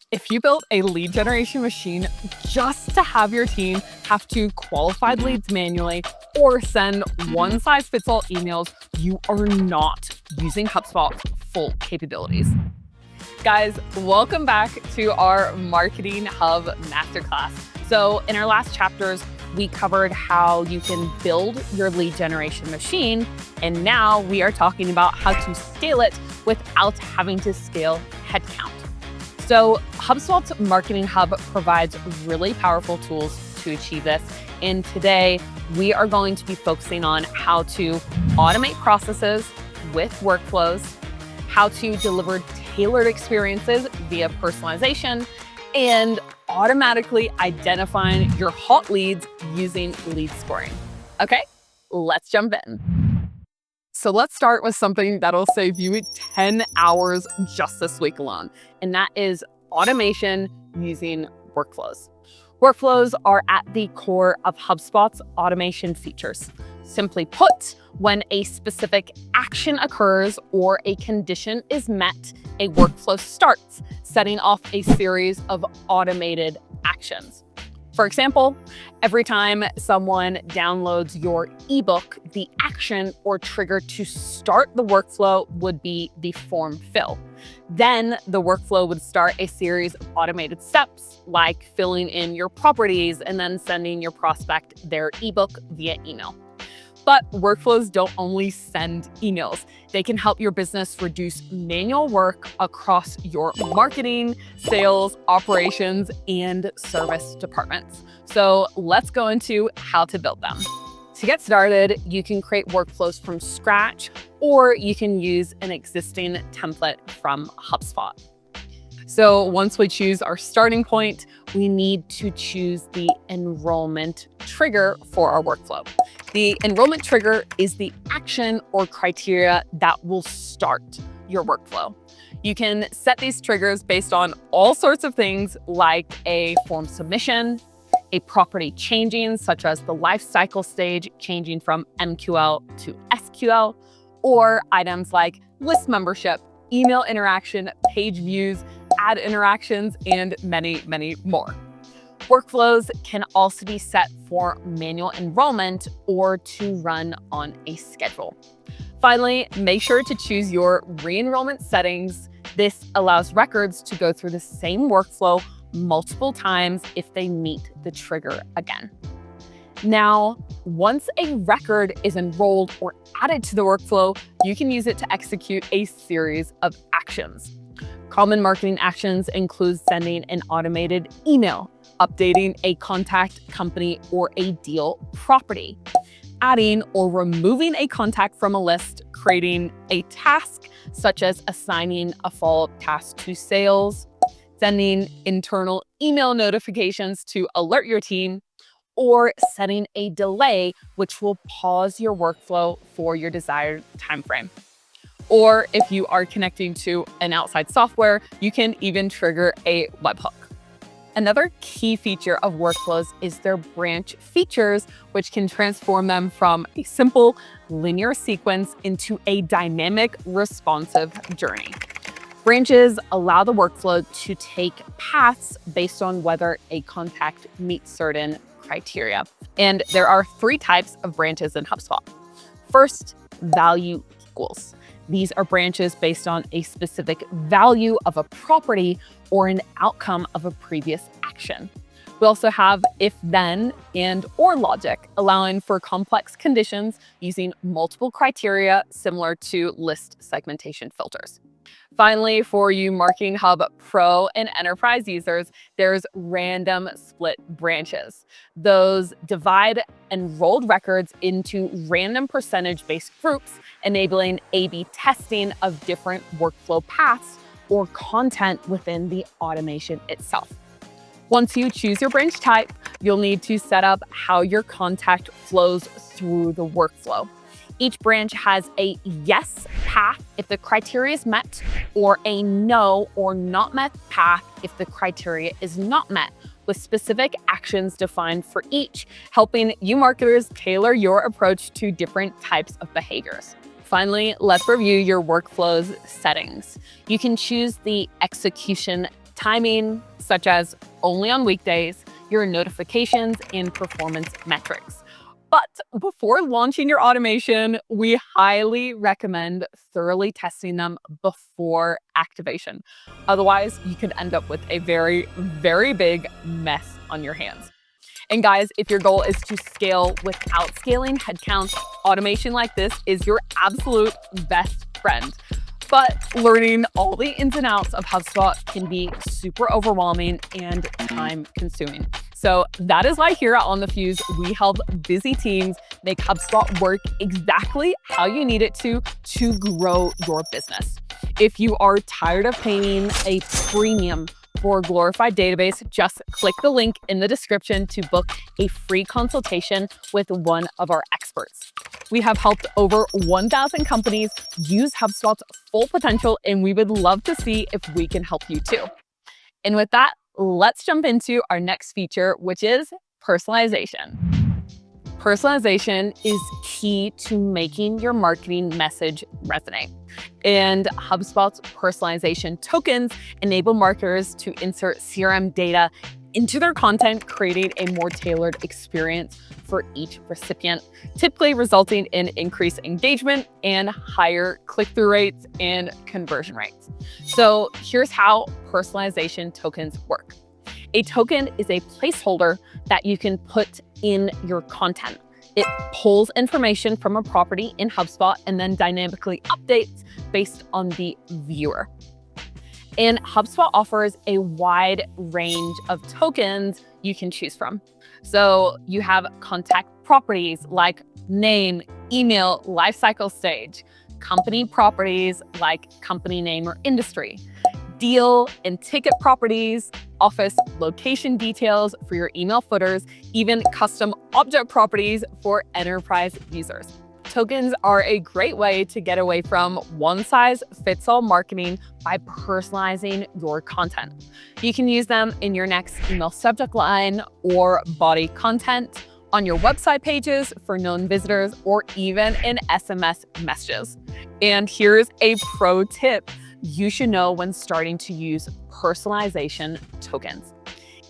If you built a lead generation machine just to have your team have to qualify leads manually or send one-size-fits-all emails, you are not using HubSpot's full capabilities. Guys, welcome back to our Marketing Hub Masterclass. So in our last chapters, we covered how you can build your lead generation machine, and now we are talking about how to scale it without having to scale headcount. So HubSpot's Marketing Hub provides really powerful tools to achieve this. And today we are going to be focusing on how to automate processes with workflows, how to deliver tailored experiences via personalization, and automatically identifying your hot leads using lead scoring. Okay, let's jump in. So let's start with something that'll save you 10 hours just this week alone, and that is automation using workflows. Workflows are at the core of HubSpot's automation features. Simply put, when a specific action occurs or a condition is met, a workflow starts, setting off a series of automated actions. For example, every time someone downloads your ebook, the action or trigger to start the workflow would be the form fill. Then the workflow would start a series of automated steps like filling in your properties and then sending your prospect their ebook via email. But workflows don't only send emails. They can help your business reduce manual work across your marketing, sales, operations, and service departments. So let's go into how to build them. To get started, you can create workflows from scratch, or you can use an existing template from HubSpot. So once we choose our starting point, we need to choose the enrollment trigger for our workflow. The enrollment trigger is the action or criteria that will start your workflow. You can set these triggers based on all sorts of things like a form submission, a property changing, such as the life cycle stage changing from MQL to SQL, or items like list membership, email interaction, page views, ad interactions, and many, many more. Workflows can also be set for manual enrollment or to run on a schedule. Finally, make sure to choose your re-enrollment settings. This allows records to go through the same workflow multiple times if they meet the trigger again. Now, once a record is enrolled or added to the workflow, you can use it to execute a series of actions. Common marketing actions include sending an automated email, updating a contact, company, or a deal property, adding or removing a contact from a list, creating a task, such as assigning a follow-up task to sales, sending internal email notifications to alert your team, or setting a delay, which will pause your workflow for your desired timeframe. Or if you are connecting to an outside software, you can even trigger a webhook. Another key feature of workflows is their branch features, which can transform them from a simple linear sequence into a dynamic, responsive journey. Branches allow the workflow to take paths based on whether a contact meets certain criteria. And there are 3 types of branches in HubSpot. First, value equals. These are branches based on a specific value of a property or an outcome of a previous action. We also have if, then, and, or logic, allowing for complex conditions using multiple criteria similar to list segmentation filters. Finally, for you Marketing Hub Pro and Enterprise users, there's random split branches. Those divide enrolled records into random percentage-based groups, enabling A/B testing of different workflow paths or content within the automation itself. Once you choose your branch type, you'll need to set up how your contact flows through the workflow. Each branch has a yes path if the criteria is met, or a no or not met path if the criteria is not met, with specific actions defined for each, helping you marketers tailor your approach to different types of behaviors. Finally, let's review your workflow's settings. You can choose the execution timing, such as only on weekdays, your notifications, and performance metrics. But before launching your automation, we highly recommend thoroughly testing them before activation. Otherwise, you could end up with a very, very big mess on your hands. And guys, if your goal is to scale without scaling headcount, automation like this is your absolute best friend. But learning all the ins and outs of HubSpot can be super overwhelming and time consuming. So that is why here at On The Fuse, we help busy teams make HubSpot work exactly how you need it to grow your business. If you are tired of paying a premium for a glorified database, just click the link in the description to book a free consultation with one of our experts. We have helped over 1,000 companies use HubSpot's full potential, and we would love to see if we can help you too. And with that, let's jump into our next feature, which is personalization. Personalization is key to making your marketing message resonate. And HubSpot's personalization tokens enable marketers to insert CRM data into their content, creating a more tailored experience for each recipient, typically resulting in increased engagement and higher click-through rates and conversion rates. So here's how personalization tokens work. A token is a placeholder that you can put in your content. It pulls information from a property in HubSpot and then dynamically updates based on the viewer. And HubSpot offers a wide range of tokens you can choose from. So you have contact properties like name, email, lifecycle stage, company properties like company name or industry, deal and ticket properties, office location details for your email footers, even custom object properties for enterprise users. Tokens are a great way to get away from one-size-fits-all marketing by personalizing your content. You can use them in your next email subject line or body content, on your website pages for known visitors, or even in SMS messages. And here's a pro tip you should know when starting to use personalization tokens.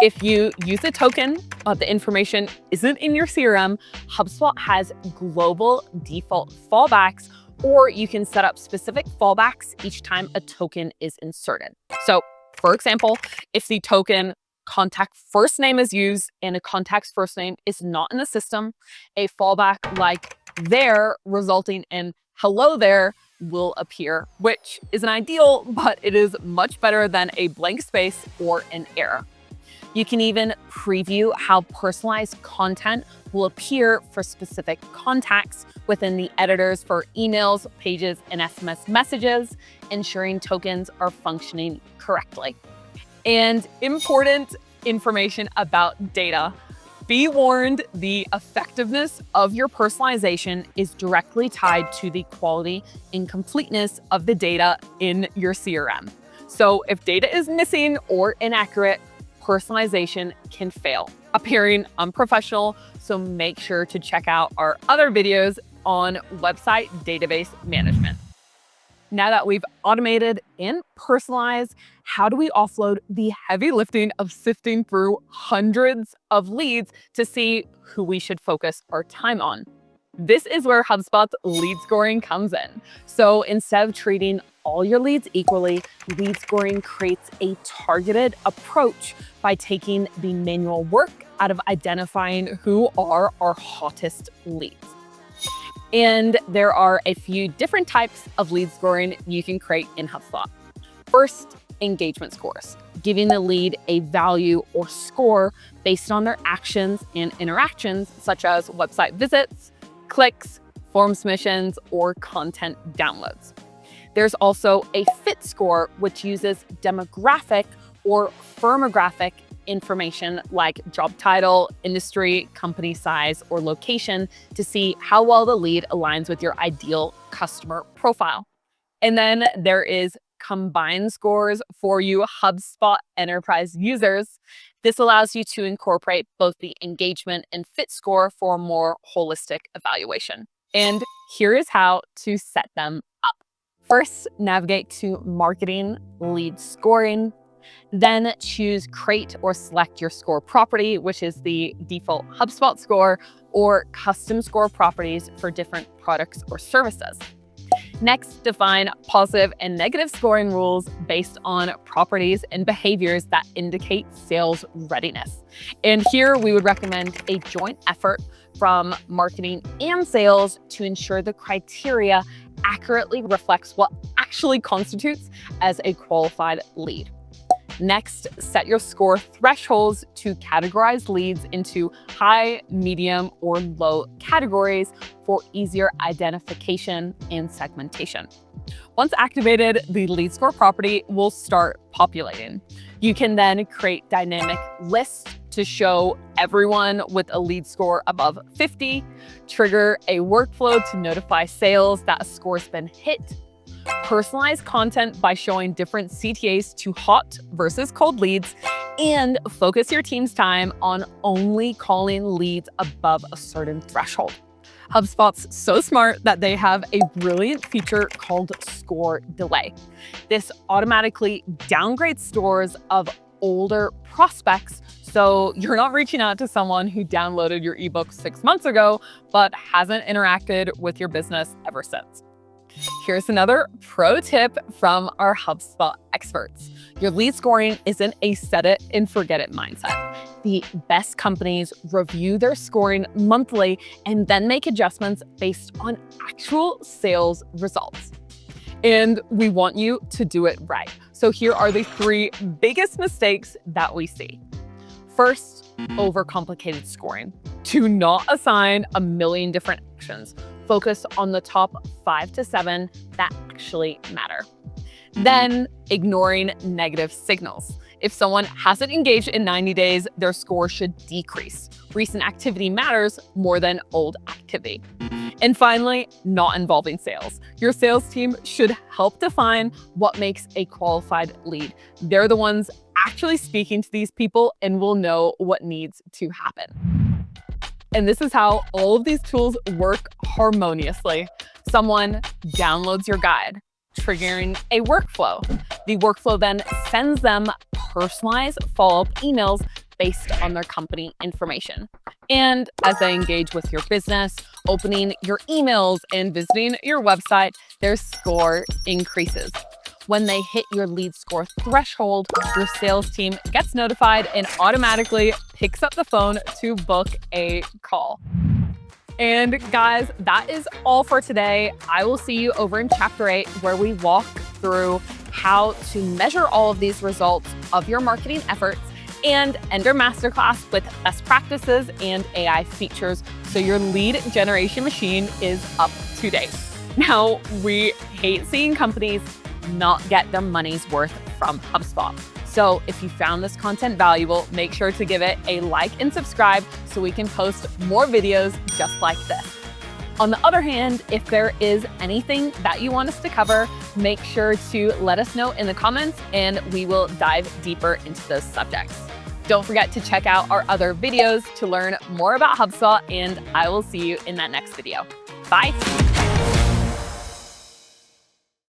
If you use a token, but the information isn't in your CRM, HubSpot has global default fallbacks, or you can set up specific fallbacks each time a token is inserted. So, for example, if the token contact first name is used and a contact's first name is not in the system, a fallback like there resulting in hello there will appear, which isn't ideal, but it is much better than a blank space or an error. You can even preview how personalized content will appear for specific contacts within the editors for emails, pages, and SMS messages, ensuring tokens are functioning correctly. And important information about data. Be warned, the effectiveness of your personalization is directly tied to the quality and completeness of the data in your CRM. So if data is missing or inaccurate, personalization can fail, appearing unprofessional. So make sure to check out our other videos on website database management. Now that we've automated and personalized, how do we offload the heavy lifting of sifting through hundreds of leads to see who we should focus our time on? This is where HubSpot's lead scoring comes in. So instead of treating all your leads equally, lead scoring creates a targeted approach by taking the manual work out of identifying who are our hottest leads. And there are a few different types of lead scoring you can create in HubSpot. First, engagement scores, giving the lead a value or score based on their actions and interactions, such as website visits, clicks, form submissions, or content downloads. There's also a fit score, which uses demographic or firmographic information like job title, industry, company size, or location to see how well the lead aligns with your ideal customer profile. And then there is combined scores for you HubSpot enterprise users. This allows you to incorporate both the engagement and fit score for a more holistic evaluation. And here is how to set them up. First, navigate to Marketing Lead Scoring. Then choose create or select your score property, which is the default HubSpot score, or custom score properties for different products or services. Next, define positive and negative scoring rules based on properties and behaviors that indicate sales readiness. And here we would recommend a joint effort from marketing and sales to ensure the criteria accurately reflects what actually constitutes as a qualified lead. Next, set your score thresholds to categorize leads into high, medium, or low categories for easier identification and segmentation. Once activated, the lead score property will start populating. You can then create dynamic lists to show everyone with a lead score above 50, trigger a workflow to notify sales that a score's been hit, personalize content by showing different CTAs to hot versus cold leads, and focus your team's time on only calling leads above a certain threshold. HubSpot's so smart that they have a brilliant feature called Score Delay. This automatically downgrades scores of older prospects, so you're not reaching out to someone who downloaded your ebook 6 months ago but hasn't interacted with your business ever since. Here's another pro tip from our HubSpot experts. Your lead scoring isn't a set it and forget it mindset. The best companies review their scoring monthly and then make adjustments based on actual sales results. And we want you to do it right. So here are the 3 biggest mistakes that we see. First, overcomplicated scoring. Do not assign a million different actions. Focus on the top 5 to 7 that actually matter. Then, ignoring negative signals. If someone hasn't engaged in 90 days, their score should decrease. Recent activity matters more than old activity. And finally, not involving sales. Your sales team should help define what makes a qualified lead. They're the ones actually speaking to these people and will know what needs to happen. And this is how all of these tools work harmoniously. Someone downloads your guide, triggering a workflow. The workflow then sends them personalized follow-up emails based on their company information. And as they engage with your business, opening your emails and visiting your website, their score increases. When they hit your lead score threshold, your sales team gets notified and automatically picks up the phone to book a call. And guys, that is all for today. I will see you over in Chapter 8, where we walk through how to measure all of these results of your marketing efforts and end our masterclass with best practices and AI features so your lead generation machine is up to date. Now, we hate seeing companies not get their money's worth from HubSpot. So if you found this content valuable, make sure to give it a like and subscribe so we can post more videos just like this. On the other hand, if there is anything that you want us to cover, make sure to let us know in the comments and we will dive deeper into those subjects. Don't forget to check out our other videos to learn more about HubSpot, and I will see you in that next video. Bye.